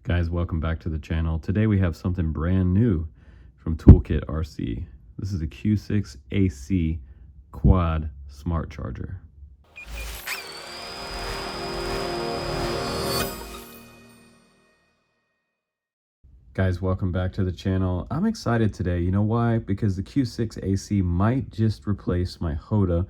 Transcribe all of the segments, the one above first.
Guys, welcome back to the channel. Today we have something brand new from ToolKitRC. This is a Q6AC quad smart charger. Guys, welcome back to the channel. I'm excited today. You know why? Because the Q6AC might just replace my Hoda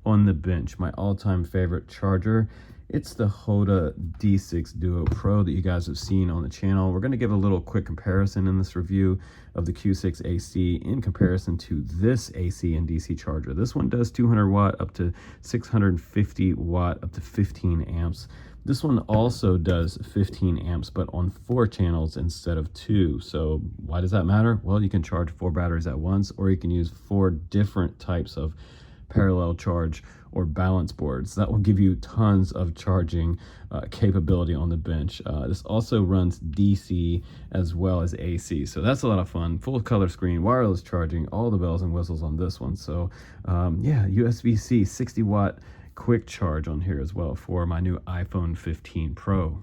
on the bench, my all-time favorite charger. It's the Hoda D6 Duo Pro that you guys have seen on the channel. We're going to give a little quick comparison in this review of the Q6AC in comparison to this AC and DC charger. This one does 200 watt up to 650 watt up to 15 amps. This one also does 15 amps, but on 4 channels instead of 2. So why does that matter? Well, you can charge 4 batteries at once, or you can use 4 different types of parallel charge or balance boards. That will give you tons of charging capability on the bench. This also runs DC as well as AC, so that's a lot of fun. Full color screen, wireless charging, all the bells and whistles on this one. So yeah, USB-C 60 watt quick charge on here as well for my new iPhone 15 Pro.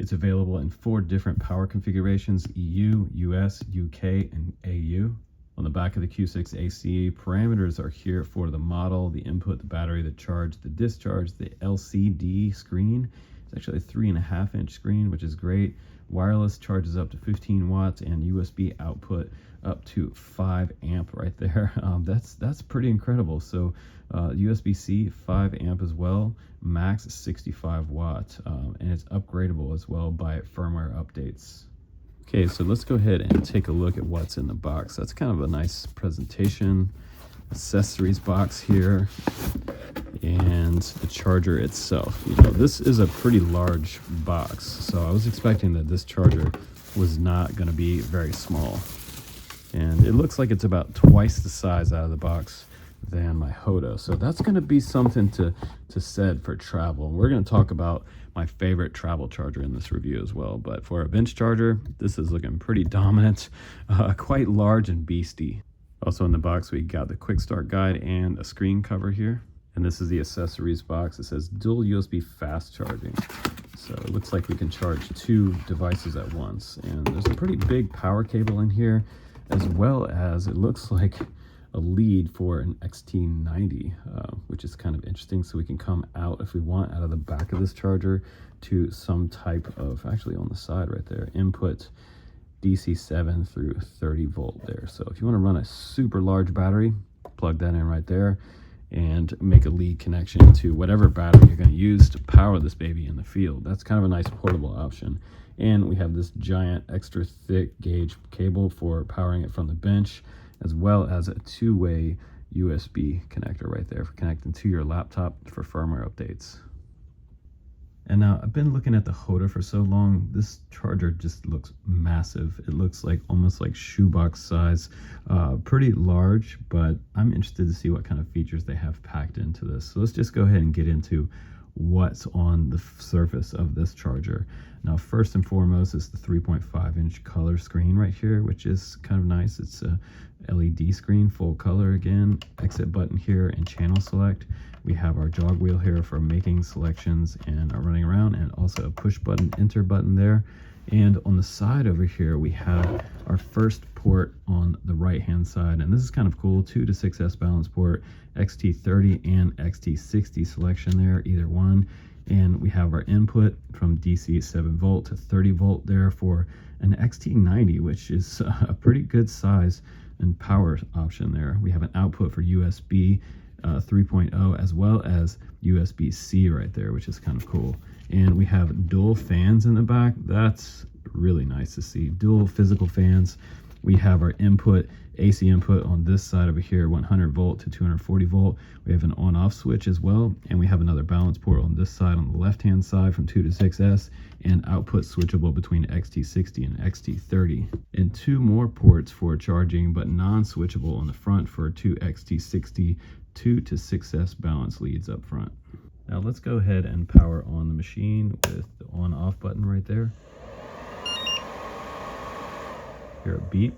It's available in 4 different power configurations: EU, US, UK, and AU. On the back of the Q6AC, parameters are here for the model, the input, the battery, the charge, the discharge, the LCD screen. It's actually a 3.5-inch screen, which is great. Wireless charges up to 15 watts and USB output up to 5 amp right there. That's pretty incredible. So USB-C 5 amp as well, max 65 watts, and it's upgradable as well by firmware updates. Okay, so let's go ahead and take a look at what's in the box. That's kind of a nice presentation. Accessories box here, and the charger itself. You know, this is a pretty large box, so I was expecting that this charger was not going to be very small. And it looks like it's about twice the size out of the box than my Hoda, so that's going to be something to said for travel. We're going to talk about my favorite travel charger in this review as well, but for a bench charger, this is looking pretty dominant, quite large and beastie. Also in the box, we got the quick start guide and a screen cover here, and this is the accessories box. It says dual USB fast charging, so it looks like we can charge 2 devices at once, and there's a pretty big power cable in here, as well as it looks like a lead for an XT90, which is kind of interesting. So we can come out, if we want, out of the back of this charger to some type of, actually on the side right there, input DC 7 through 30 volt there. So if you want to run a super large battery, plug that in right there and make a lead connection to whatever battery you're going to use to power this baby in the field. That's kind of a nice portable option. And we have this giant extra thick gauge cable for powering it from the bench, as well as a 2-way USB connector right there for connecting to your laptop for firmware updates. And now, I've been looking at the Hoda for so long, this charger just looks massive. It looks like almost like shoebox size, pretty large, but I'm interested to see what kind of features they have packed into this. So let's just go ahead and get into what's on the surface of this charger. Now, first and foremost is the 3.5-inch color screen right here, which is kind of nice. It's a LED screen, full color again, exit button here, and channel select. We have our jog wheel here for making selections and running around, and also a push button, enter button there. And on the side over here, we have our first port on the right-hand side, and this is kind of cool, 2 to 6S balance port, XT30 and XT60 selection there, either one. And we have our input from DC 7 volt to 30 volt there for an XT90, which is a pretty good size and power option there. We have an output for USB 3.0 as well as USB-C right there, which is kind of cool. And we have dual fans in the back. That's really nice to see. Dual physical fans. We have our input, AC input on this side over here, 100 volt to 240 volt. We have an on-off switch as well, and we have another balance port on this side on the left-hand side from 2 to 6S, and output switchable between XT60 and XT30. And 2 more ports for charging, but non-switchable on the front for 2 XT60 2 to 6S balance leads up front. Now let's go ahead and power on the machine with the on-off button right there. Hear a beep,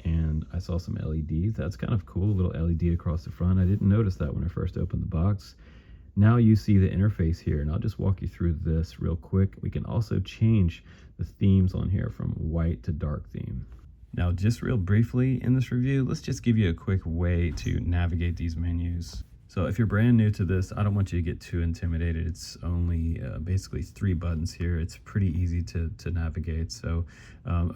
and I saw some LEDs. That's kind of cool, little LED across the front. I didn't notice that when I first opened the box. Now you see the interface here, and I'll just walk you through this real quick. We can also change the themes on here from white to dark theme. Now, just real briefly in this review, let's just give you a quick way to navigate these menus. So if you're brand new to this, I don't want you to get too intimidated. It's only basically 3 buttons here. It's pretty easy to navigate. So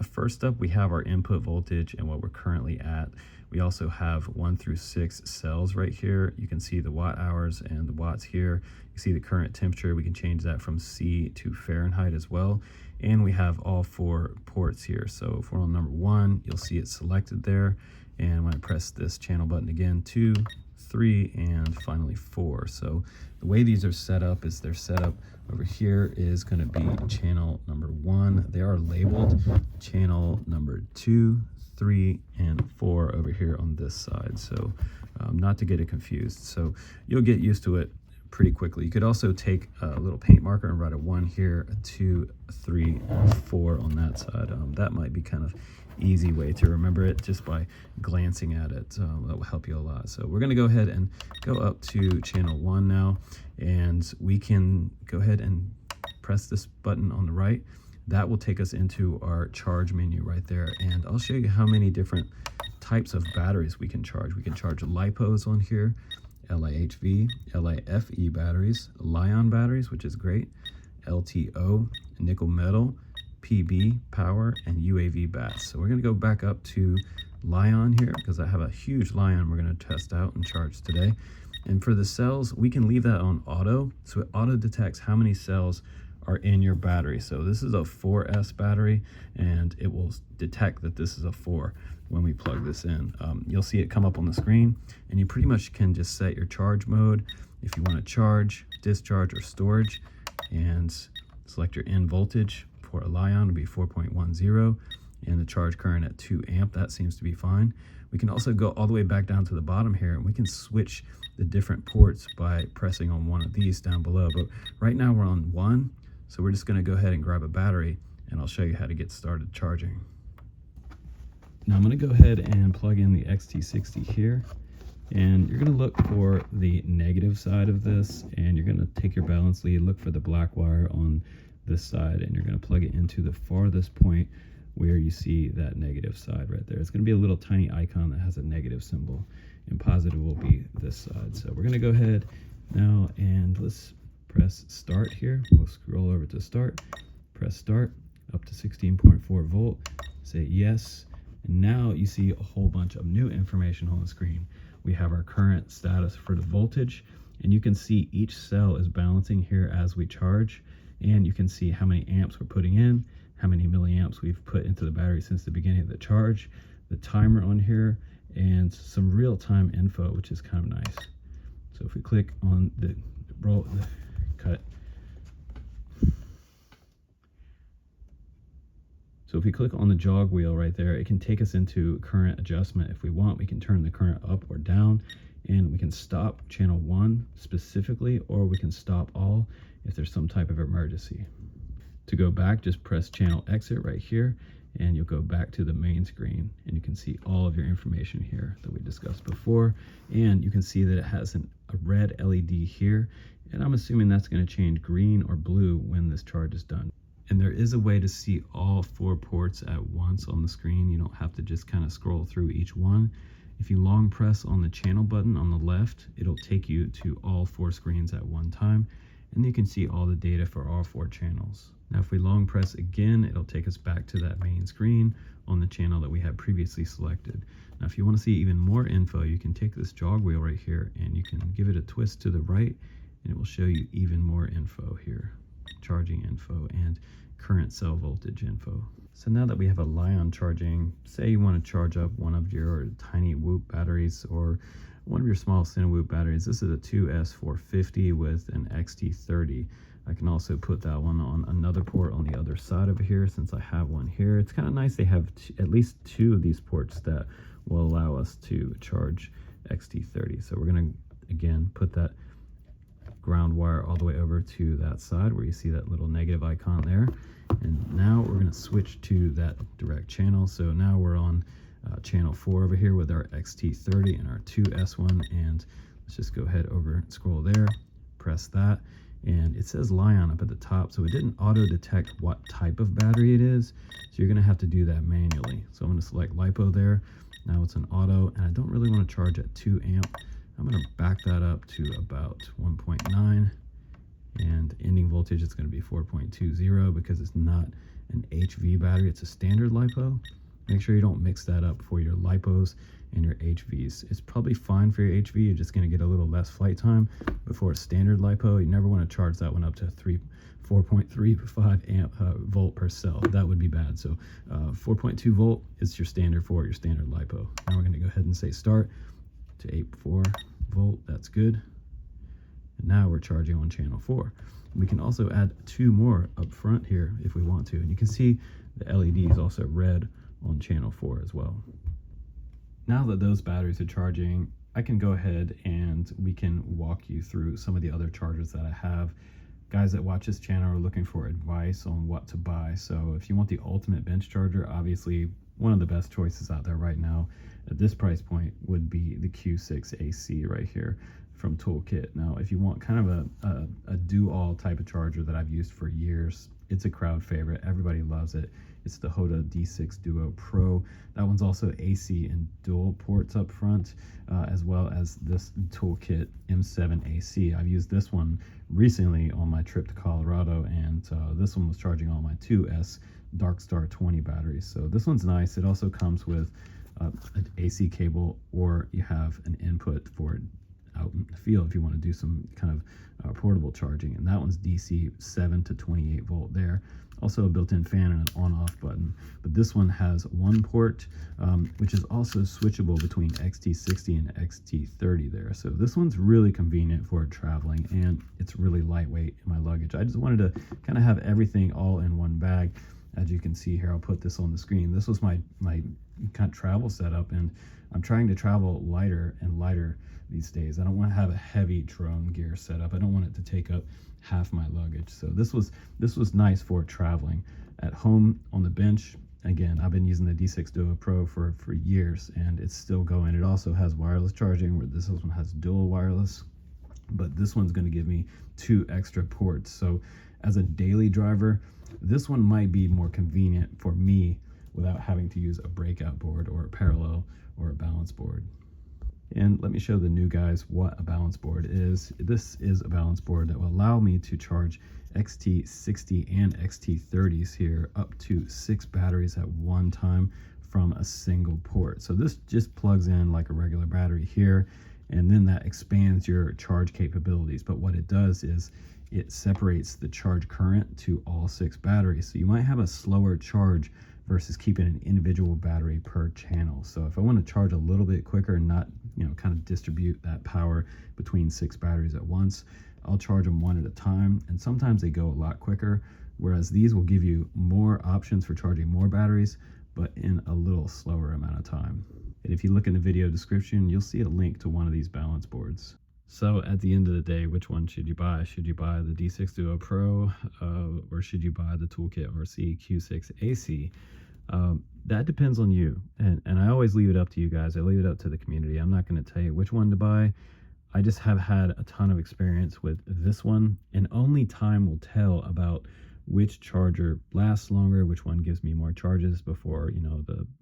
first up, we have our input voltage and what we're currently at. We also have 1 through 6 cells right here. You can see the watt hours and the watts here. You see the current temperature. We can change that from C to Fahrenheit as well. And we have all 4 ports here. So if we're on number 1, you'll see it selected there. And when I press this channel button again, 2, 3, and finally 4. So the way these are set up is they're set up over here is going to be channel number 1. They are labeled channel number 2, 3, and 4 over here on this side. So not to get it confused. So you'll get used to it pretty quickly. You could also take a little paint marker and write a 1 here, a 2, a 3, and a 4 on that side. That might be kind of easy way to remember it just by glancing at it. That will help you a lot. So we're going to go ahead and go up to channel 1 now, and we can go ahead and press this button on the right. That will take us into our charge menu right there, and I'll show you how many different types of batteries we can charge. We can charge Lipos on here, LiHV, LiFe batteries, Li-ion batteries, which is great, LTO, nickel metal, PB, power, and UAV bats. So we're going to go back up to Li-ion here because I have a huge Li-ion we're going to test out and charge today. And for the cells, we can leave that on auto. So it auto detects how many cells are in your battery. So this is a 4S battery, and it will detect that this is a 4 when we plug this in. You'll see it come up on the screen, and you pretty much can just set your charge mode if you want to charge, discharge, or storage, and select your in voltage. For a Li-ion would be 4.10, and the charge current at 2 amp. That seems to be fine. We can also go all the way back down to the bottom here, and we can switch the different ports by pressing on one of these down below. But right now we're on 1, so we're just going to go ahead and grab a battery, and I'll show you how to get started charging. Now I'm going to go ahead and plug in the XT60 here, and you're going to look for the negative side of this, and you're going to take your balance lead, look for the black wire on this side, and you're going to plug it into the farthest point where you see that negative side right there. It's going to be a little tiny icon that has a negative symbol, and positive will be this side. So we're going to go ahead now and let's press start here. We'll scroll over to start, press start up to 16.4 volt, say yes, and now you see a whole bunch of new information on the screen. We have our current status for the voltage, and you can see each cell is balancing here as we charge. And you can see how many amps we're putting in, how many milliamps we've put into the battery since the beginning of the charge, the timer on here, and some real-time info, which is kind of nice. So if we click on the cut. So if we click on the jog wheel right there, it can take us into current adjustment. If we want, we can turn the current up or down, and we can stop channel 1 specifically, or we can stop all if there's some type of emergency. To go back, just press channel exit right here, and you'll go back to the main screen, and you can see all of your information here that we discussed before, and you can see that it has a red LED here, and I'm assuming that's going to change green or blue when this charge is done. And there is a way to see all 4 ports at once on the screen. You don't have to just kind of scroll through each one. If you long press on the channel button on the left, it'll take you to all 4 screens at one time, and you can see all the data for all 4 channels. Now if we long press again, it'll take us back to that main screen on the channel that we had previously selected. Now if you want to see even more info, you can take this jog wheel right here and you can give it a twist to the right, and it will show you even more info here, charging info and current cell voltage info. So now that we have a Li-ion charging, say you want to charge up one of your tiny Whoop batteries or one of your small Cinewoop batteries. This is a 2S450 with an XT30. I can also put that one on another port on the other side of here since I have one here. It's kind of nice they have at least 2 of these ports that will allow us to charge XT30. So we're going to, again, put that ground wire all the way over to that side where you see that little negative icon there. And now we're going to switch to that direct channel. So now we're on channel 4 over here with our XT30 and our 2S1, and let's just go ahead over, scroll there, press that, and it says Lion up at the top, so it didn't auto detect what type of battery it is, so you're going to have to do that manually. So I'm going to select Lipo there. Now it's an auto, and I don't really want to charge at 2 amp. I'm going to back that up to about 1.9, and ending voltage is going to be 4.20 because it's not an HV battery, it's a standard Lipo. Make sure you don't mix that up for your Lipos and your HVs. It's probably fine for your HV, you're just going to get a little less flight time. But for a standard Lipo, you never want to charge that one up to 4.35 amp volt per cell. That would be bad. So 4.2 volt is your standard for your standard Lipo. Now we're going to go ahead and say start to 8.4 volt. That's good. And now we're charging on channel 4. We can also add 2 more up front here if we want to. And you can see the LED is also red on channel 4 as well. Now that those batteries are charging, I can go ahead and we can walk you through some of the other chargers that I have. Guys that watch this channel are looking for advice on what to buy. So if you want the ultimate bench charger, obviously one of the best choices out there right now at this price point would be the Q6AC right here from ToolKit. Now, if you want kind of a do-all type of charger that I've used for years, it's a crowd favorite. Everybody loves it. It's the Hoda D6 Duo Pro. That one's also AC and dual ports up front, as well as this ToolKit M7 AC. I've used this one recently on my trip to Colorado, and this one was charging on my 2S Darkstar 20 batteries. So this one's nice. It also comes with an AC cable, or you have an input for it out in the field if you want to do some kind of portable charging. And that one's DC 7 to 28 volt there. Also a built-in fan and an on-off button. But this one has one port, which is also switchable between XT60 and XT30 there. So this one's really convenient for traveling, and it's really lightweight in my luggage. I just wanted to kind of have everything all in one bag. As you can see here, I'll put this on the screen. This was my kind of travel setup, and I'm trying to travel lighter and lighter these days. I don't want to have a heavy drone gear setup. I don't want it to take up half my luggage. So this was nice for traveling. At home on the bench, again, I've been using the D6 Duo Pro for years, and it's still going. It also has wireless charging, where this one has dual wireless, but this one's going to give me 2 extra ports. So as a daily driver, this one might be more convenient for me without having to use a breakout board or a parallel or a balance board. And let me show the new guys what a balance board is. This is a balance board that will allow me to charge XT60 and XT30s here up to 6 batteries at one time from a single port. So this just plugs in like a regular battery here, and then that expands your charge capabilities. But what it does is it separates the charge current to all 6 batteries. So you might have a slower charge versus keeping an individual battery per channel. So if I want to charge a little bit quicker and not, kind of distribute that power between 6 batteries at once, I'll charge them one at a time. And sometimes they go a lot quicker, whereas these will give you more options for charging more batteries, but in a little slower amount of time. And if you look in the video description, you'll see a link to one of these balance boards. So at the end of the day, which one should you buy? Should you buy the D6 Duo Pro, or should you buy the ToolKitRC Q6AC? That depends on you, and I always leave it up to you guys. I leave it up to the community. I'm not going to tell you which one to buy. I just have had a ton of experience with this one, and only time will tell about which charger lasts longer, which one gives me more charges before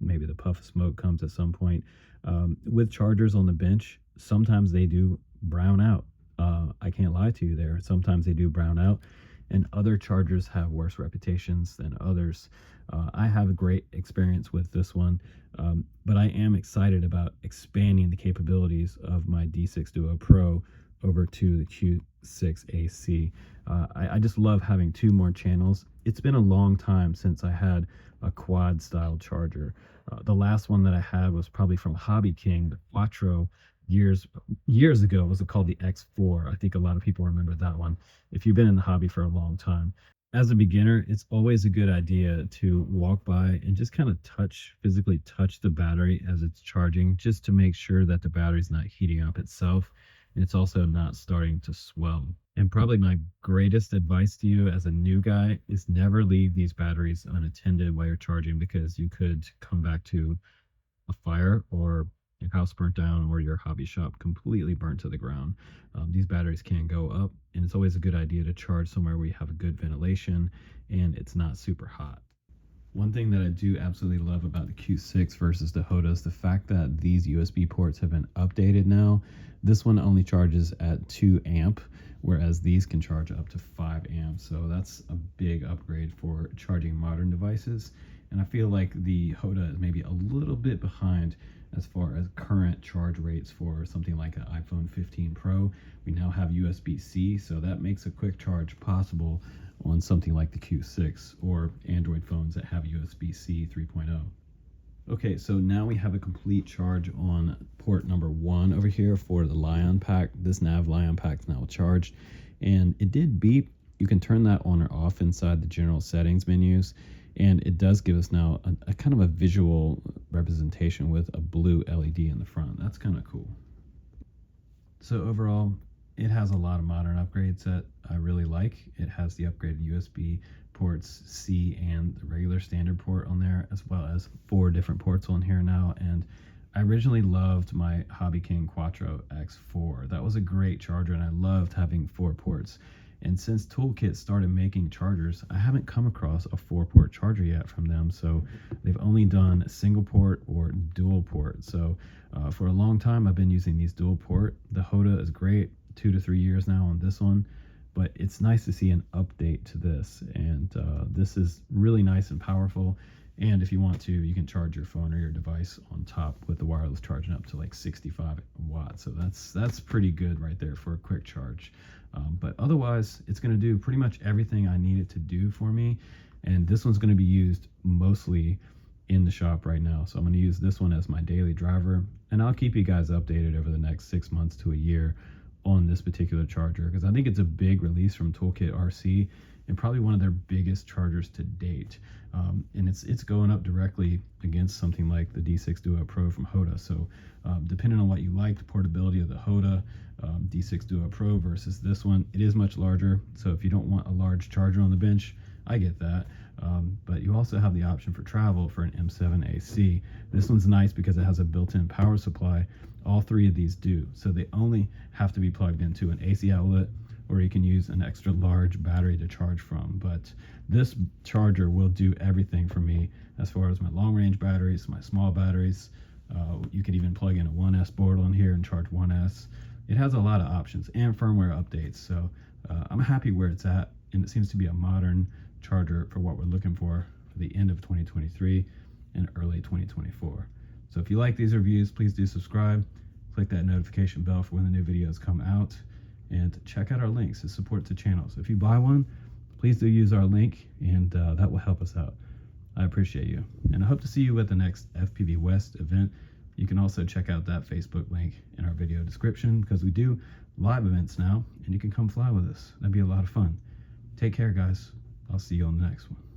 maybe the puff of smoke comes at some point. With chargers on the bench, sometimes they do brown out. I can't lie to you there. Sometimes they do brown out, and other chargers have worse reputations than others. I have a great experience with this one, but I am excited about expanding the capabilities of my D6 Duo Pro over to the Q6AC. I just love having 2 more channels. It's been a long time since I had a quad style charger. The last one that I had was probably from Hobby King, the Quattro, years ago. It was called the X4. I think a lot of people remember that one if you've been in the hobby for a long time. As a beginner, it's always a good idea to walk by and just kind of physically touch the battery as it's charging, just to make sure that the battery's not heating up itself, and it's also not starting to swell. And probably my greatest advice to you as a new guy is never leave these batteries unattended while you're charging, because you could come back to a fire or your house burnt down or your hobby shop completely burnt to the ground. These batteries can go up, and it's always a good idea to charge somewhere where you have a good ventilation and it's not super hot. One thing that I do absolutely love about the Q6 versus the Hoda is the fact that these USB ports have been updated now. This one only charges at 2 amp, whereas these can charge up to 5 amps. So that's a big upgrade for charging modern devices. And I feel like the Hoda is maybe a little bit behind as far as current charge rates for something like an iPhone 15 Pro. We now have USB-C, so that makes a quick charge possible on something like the Q6 or Android phones that have USB-C 3.0. Okay, so now we have a complete charge on port number 1 over here for the Lion pack. This nav Lion pack is now charged, and it did beep. You can turn that on or off inside the general settings menus, and it does give us now a kind of a visual representation with a blue LED in the front. That's kind of cool. So overall, it has a lot of modern upgrades that I really like. It has the upgraded USB ports C and the regular standard port on there, as well as 4 different ports on here now. And I originally loved my Hobby King Quattro X4. That was a great charger, and I loved having 4 ports. And since ToolKit started making chargers, I haven't come across a 4-port charger yet from them. So they've only done single port or dual port. So for a long time, I've been using these dual port. The Hoda is great, 2 to 3 years now on this one, but it's nice to see an update to this. And this is really nice and powerful. And if you want to, you can charge your phone or your device on top with the wireless charging up to like 65 watts. So that's pretty good right there for a quick charge. But otherwise, it's going to do pretty much everything I need it to do for me. And this one's going to be used mostly in the shop right now. So I'm going to use this one as my daily driver. And I'll keep you guys updated over the next 6 months to a year on this particular charger, because I think it's a big release from ToolKitRC and probably one of their biggest chargers to date. And it's going up directly against something like the D6 Duo Pro from Hoda. So depending on what you like, the portability of the Hoda D6 Duo Pro versus this one, it is much larger. So if you don't want a large charger on the bench, I get that. But you also have the option for travel for an M7 AC. This one's nice because it has a built-in power supply. All 3 of these do. So they only have to be plugged into an AC outlet, or you can use an extra large battery to charge from. But this charger will do everything for me as far as my long range batteries, my small batteries. You could even plug in a 1S board on here and charge 1S. It has a lot of options and firmware updates. So I'm happy where it's at, and it seems to be a modern charger for what we're looking for the end of 2023 and early 2024. So if you like these reviews, please do subscribe, click that notification bell for when the new videos come out, and check out our links to support the channel. So if you buy one, please do use our link, and that will help us out. I appreciate you, and I hope to see you at the next FPV West event. You can also check out that Facebook link in our video description, because we do live events now, and you can come fly with us. That'd be a lot of fun. Take care, guys. I'll see you on the next one.